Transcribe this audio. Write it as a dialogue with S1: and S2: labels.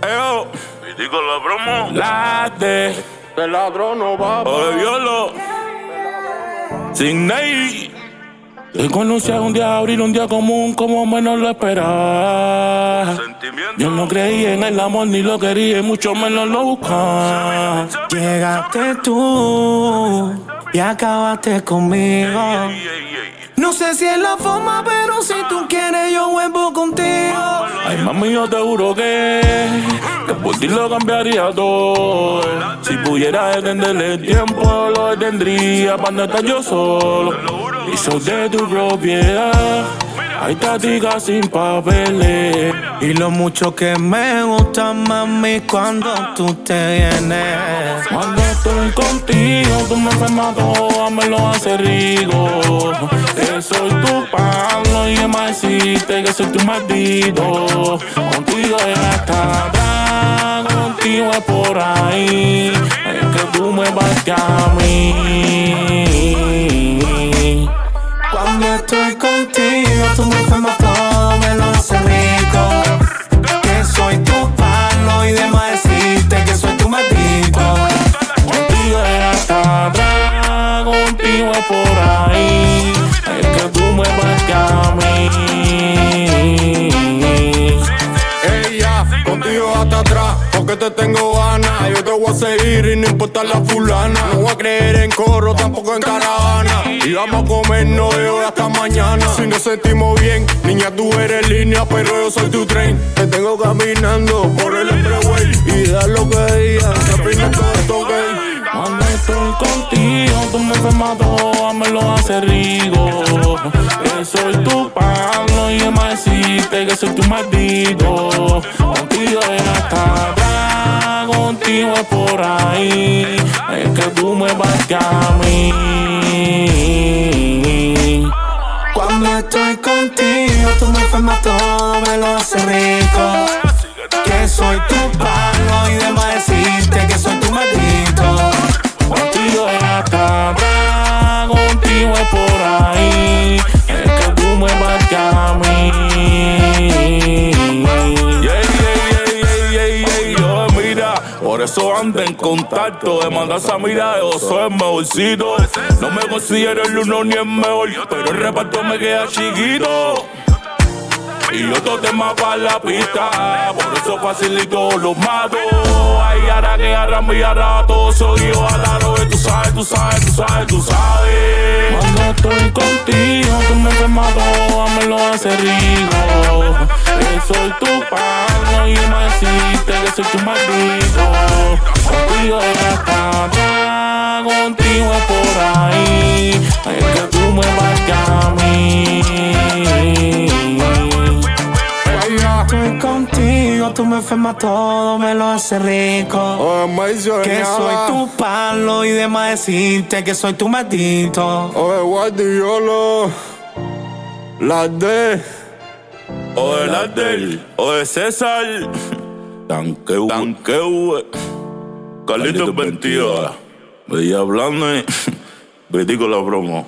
S1: Eo,
S2: Y digo la promo.
S1: late,
S3: El ladrón no va.
S1: oye violo, sin ney. Te conocí un día abril, un día común, como menos lo esperaba.
S2: Sentimiento.
S1: Yo no creía en el amor, ni lo quería, y mucho menos lo buscaba.
S4: Llegaste tú y acabaste conmigo.
S2: Ey, ey, ey.
S4: No sé si es la forma, pero si tú quieres yo vuelvo contigo.
S1: Ay, mami, yo te juro que por ti lo cambiaría todo. Si pudiera detenerle el tiempo, lo detendría para no estar yo solo. Y soy de tu propiedad, hay tácticas sin papeles.
S4: Y lo mucho que me gusta, mami, cuando tú te vienes.
S1: Cuando estoy contigo, tú me enfermas toda, me lo hace rico. Que soy tu palo y demás decirte que soy tu maldito. Contigo es hasta atrás, contigo es por ahí. Es que tú me vas a mí.
S4: Cuando estoy contigo, tú me enfermas todo, me lo hace rico. Que soy tu palo y demás decirte que soy tu maldito.
S1: Contigo es hasta atrás, contigo es por ahí. Es que tú me vas a mí.
S3: Ella, contigo hasta atrás, porque te tengo ganas. Yo te voy a seguir y no importa la fulana. No voy a creer en coro, tampoco en caravana. Y vamos a comernos de hoy hasta mañana. Si nos sentimos bien, niña, tú eres línea, pero yo soy tu tren. Te tengo caminando por el expressway. Y da lo que digan, que al final todo esto gay.
S1: Cuando estoy contigo, tú me enfermas toda, me lo hace rico. Que soy tu palo y demás decirte que soy tu maldito. Contigo es hasta atrás, contigo es por ahí. Es que tú me vas a mí.
S4: Cuando estoy contigo, tú me enfermas todo, me lo hace rico. Que soy tu palo y demás decirte que soy tu maldito.
S1: Contigo es hasta atrás, contigo es por ahí. Es que tú me vas a mí. Yo, mira, por eso ando en contacto. De mandarse a mirar, yo soy el mejorcito. No me considero el uno ni el mejor, pero el reparto me queda chiquito. Y otro tema para la pista, por eso facilito los mato. Ay, ahora que agarra mi rato, soy yo a la robe, tú sabes, tú sabes, tú sabes, tú sabes. Cuando estoy contigo, tú me enfermas toda, me lo hace rico. Que soy tu palo y me decirte que soy tu maldito. Contigo es hasta atrás, contigo es por ahí. Es que tú me vas a mí.
S4: Estoy contigo, tú me enfermas todo, me lo hace rico. Que soy tu palo y demás decirte que soy tu maldito.
S3: Oye, Guardiolo, la D.
S1: Oye, Lardel, oye, César, Tanqueu, Carlitos 22, veía hablando y critico la promo.